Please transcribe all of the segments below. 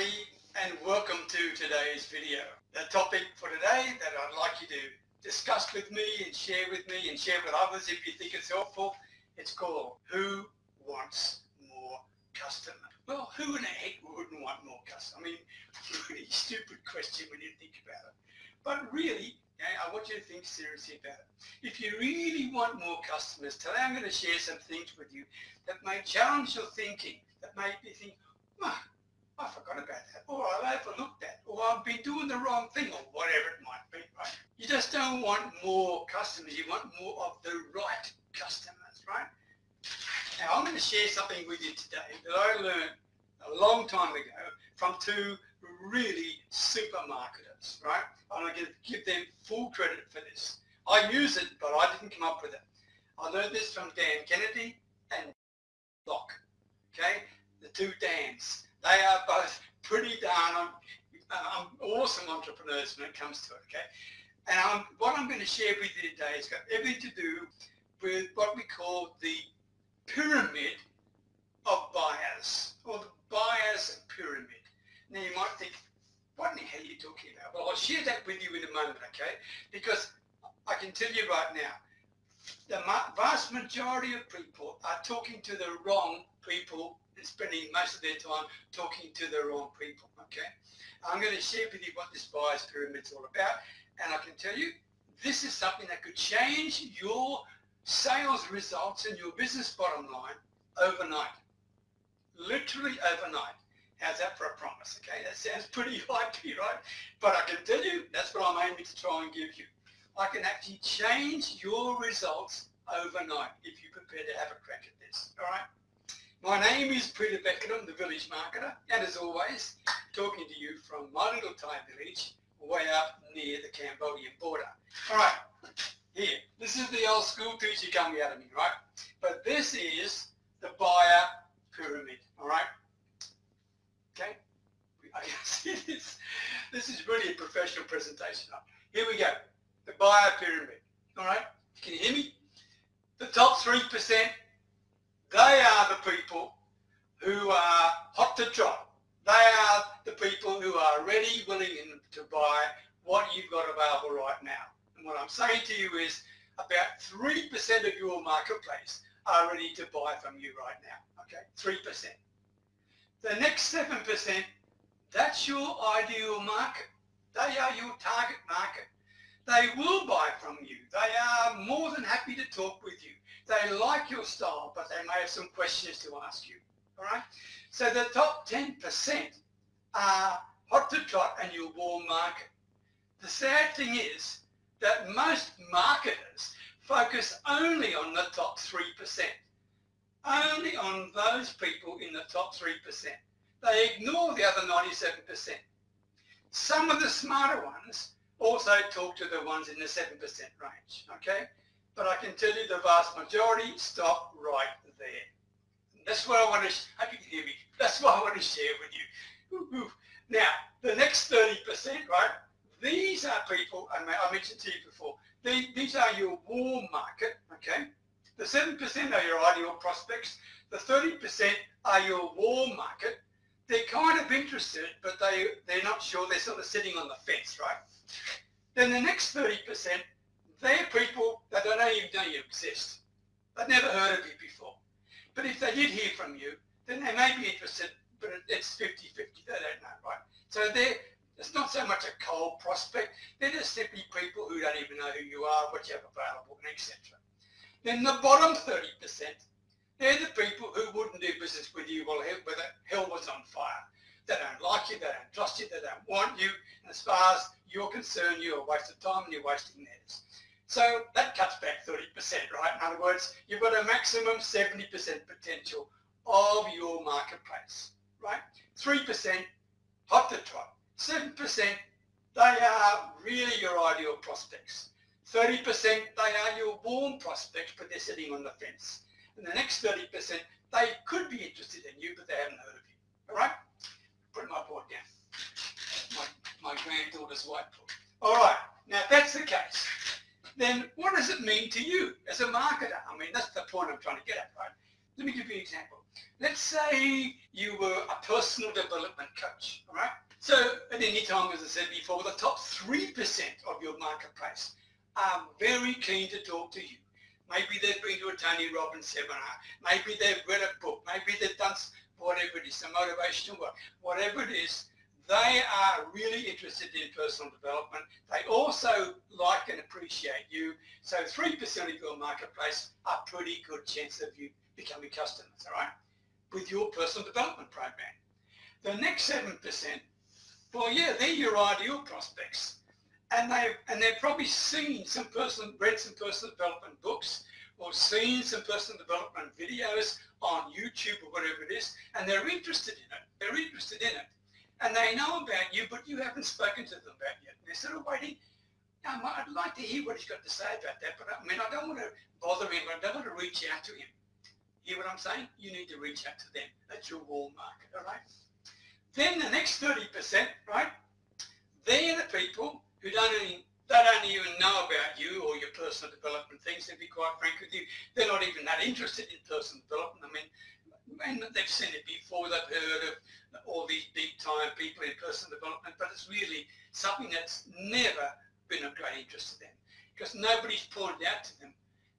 everybody, and welcome to today's video. The topic for today that I'd like you to discuss with me and share with others if you think it's helpful, it's called Who Wants More Customers? Well, who in the heck wouldn't want more customers? I mean, pretty stupid question when you think about it. But really, I want you to think seriously about it. If you really want more customers, today I'm going to share some things with you that may challenge your thinking, that make you think, I forgot about that, or I overlooked that, or I've been doing the wrong thing, or whatever it might be, right? You just don't want more customers, you want more of the right customers, right? Now I'm going to share something with you today that I learned a long time ago from two really super marketers, right? I'm going to give them full credit for this. I use it, but I didn't come up with it. I learned this from Dan Kennedy and Locke, okay? The two Dans. They are both pretty darn awesome entrepreneurs when it comes to it, okay? And what I'm going to share with you today has got everything to do with what we call the pyramid of buyers, or the buyer's pyramid. Now you might think, what in the hell are you talking about? Well, I'll share that with you in a moment, okay? Because I can tell you right now, the vast majority of people are talking to the wrong people and spending most of their time talking to the wrong people, okay? I'm going to share with you what this buyer's pyramid is all about, and I can tell you this is something that could change your sales results and your business bottom line overnight, literally overnight. How's that for a promise, okay? That sounds pretty hypey, right? But I can tell you that's what I'm aiming to try and give you. I can actually change your results overnight if you're prepared to have a crack at this, all right? My name is Peter Beckenham, the village marketer, and as always, talking to you from my little Thai village way up near the Cambodian border. All right, here, this is the old school teacher coming out of me, right? But this is the buyer pyramid, all right? Okay, I can see this. This is really a professional presentation. Here we go, the buyer pyramid, all right? Can you hear me? The top 3%, they are the people who are hot to trot. They are the people who are ready, willing to buy what you've got available right now. And what I'm saying to you is about 3% of your marketplace are ready to buy from you right now, okay? 3%. The next 7%, that's your ideal market. They are your target market. They will buy from you. They are more than happy to talk with you. They like your style, but they may have some questions to ask you, all right? So the top 10% are hot to trot and your warm market. The sad thing is that most marketers focus only on the top 3%, only on those people in the top 3%. They ignore the other 97%. Some of the smarter ones also talk to the ones in the 7% range, okay? But I can tell you the vast majority stop right there. That's what I want to, hope you can hear me, that's what I want to share with you. Now, the next 30%, right, these are people, I mentioned to you before, these are your warm market, okay? The 7% are your ideal prospects. The 30% are your warm market. They're kind of interested, but they're not sure. They're sort of sitting on the fence, right? Then the next 30%, they're people that don't even know you exist. They've never heard of you before. But if they did hear from you, then they may be interested, but it's 50-50. They don't know, right? So it's not so much a cold prospect. They're just simply people who don't even know who you are, what you have available, and etc. Then the bottom 30%, they're the people who wouldn't do business with you while the hell was on fire. They don't like you, they don't trust you, they don't want you, and as far as you're concerned, you're a waste of time and you're wasting theirs. So that cuts back 30%, right? In other words, you've got a maximum 70% potential of your marketplace, right? 3%, hot to trot. 7%, they are really your ideal prospects. 30%, they are your warm prospects, but they're sitting on the fence. And the next 30%, they could be interested in you, but they haven't heard of you. All right? Put my board down. My granddaughter's whiteboard. All right. Now, if that's the case, then what does it mean to you as a marketer? I mean, that's the point I'm trying to get at, right? Let me give you an example. Let's say you were a personal development coach, all right? So at any time, as I said before, the top 3% of your marketplace are very keen to talk to you. Maybe they've been to a Tony Robbins seminar. Maybe they've read a book. Maybe they've done whatever it is, some motivational work. Whatever it is, they are really interested in personal development. They also like and appreciate you. So 3% of your marketplace are pretty good chance of you becoming customers, all right, with your personal development program. The next 7%, well, yeah, they're your ideal prospects. And they've probably read some personal development books or seen some personal development videos on YouTube or whatever it is, and they're interested in it. They're interested in it. And they know about you, but you haven't spoken to them about it yet. They're sort of waiting. I'd like to hear what he's got to say about that, but I don't want to bother him. I don't want to reach out to him. Hear what I'm saying? You need to reach out to them. That's your warm market, all right? Then the next 30%, right? They're the people who don't even know about you or your personal development things. To be quite frank with you, they're not even that interested in personal development. I mean, and they've seen it before. They've heard of all these big-time people in personal development, but it's really something that's never been of great interest to them because nobody's pointed out to them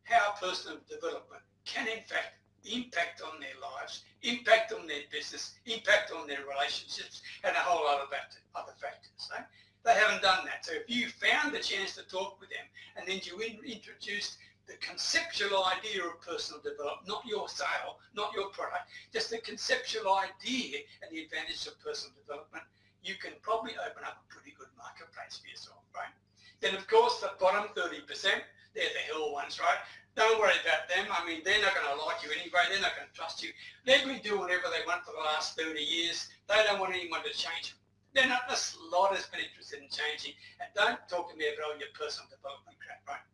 how personal development can, in fact, impact on their lives, impact on their business, impact on their relationships, and a whole lot of other factors. Right? They haven't done that. So if you found the chance to talk with them and then you introduced the conceptual idea of personal development, not your sale, not your product, just the conceptual idea and the advantage of personal development, you can probably open up a pretty good marketplace for yourself, right? Then, of course, the bottom 30%, they're the hell ones, right? Don't worry about them. I mean, they're not going to like you anyway. They're not going to trust you. They've been doing whatever they want for the last 30 years. They don't want anyone to change them. They're not the slightest bit interested in changing. And don't talk to me about all your personal development crap, right?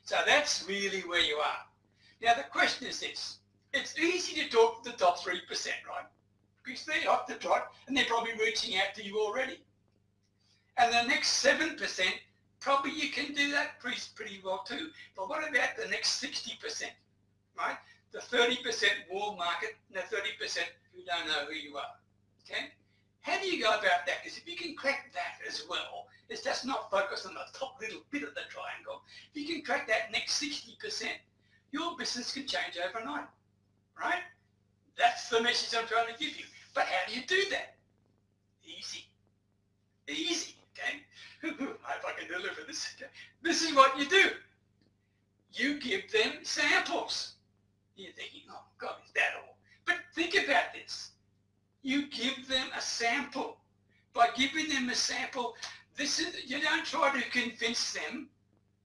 So that's really where you are. Now, the question is this. It's easy to talk to the top 3%, right? Because they're off the trot and they're probably reaching out to you already. And the next 7%, probably you can do that pretty well too. But what about the next 60%, right? The 30% warm market and the 30% who don't know who you are, okay? How do you go about that? Because if you can crack that as well, it's just not focused on the top little bit of the triangle. If you can crack that next 60%, your business can change overnight, right? That's the message I'm trying to give you. But how do you do that? Easy. Easy, okay? I hope I can deliver this. Okay? This is what you do. You give them samples. You're thinking, oh God, is that all? But think about this. You give them a sample. By giving them a sample, you don't try to convince them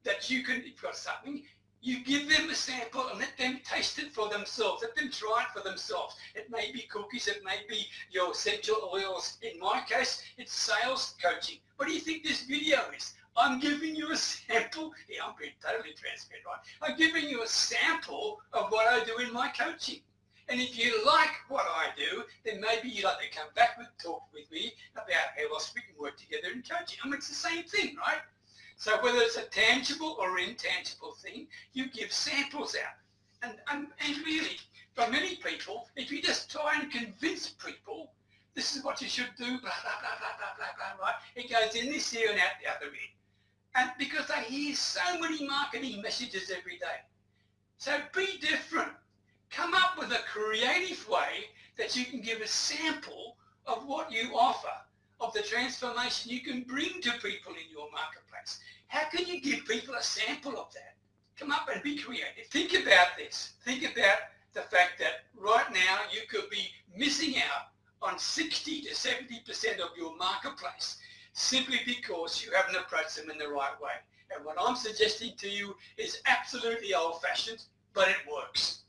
that you've got something. You give them a sample and let them taste it for themselves. Let them try it for themselves. It may be cookies. It may be your essential oils. In my case, it's sales coaching. What do you think this video is? I'm giving you a sample. Yeah, I'm being totally transparent, right? I'm giving you a sample of what I do in my coaching. And if you like what I do, then maybe you'd like to come back and talk with me about how else we can work together in coaching. I mean, it's the same thing, right? So whether it's a tangible or intangible thing, you give samples out. And really, for many people, if you just try and convince people, this is what you should do, blah, blah, blah, blah, blah, blah, blah, right? It goes in this ear and out the other ear. And because they hear so many marketing messages every day. So be different. Come up with a creative way that you can give a sample of what you offer, of the transformation you can bring to people in your marketplace. How can you give people a sample of that? Come up and be creative. Think about this. Think about the fact that right now you could be missing out on 60 to 70% of your marketplace simply because you haven't approached them in the right way. And what I'm suggesting to you is absolutely old-fashioned, but it works.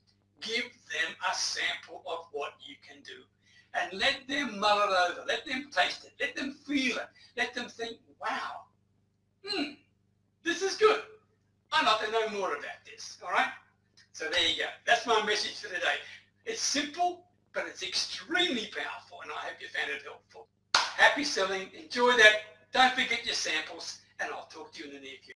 Give them a sample of what you can do and let them mull it over. Let them taste it. Let them feel it. Let them think, wow, this is good. I'd like to know more about this, all right? So there you go. That's my message for today. It's simple, but it's extremely powerful, and I hope you found it helpful. Happy selling. Enjoy that. Don't forget your samples, and I'll talk to you in the near future.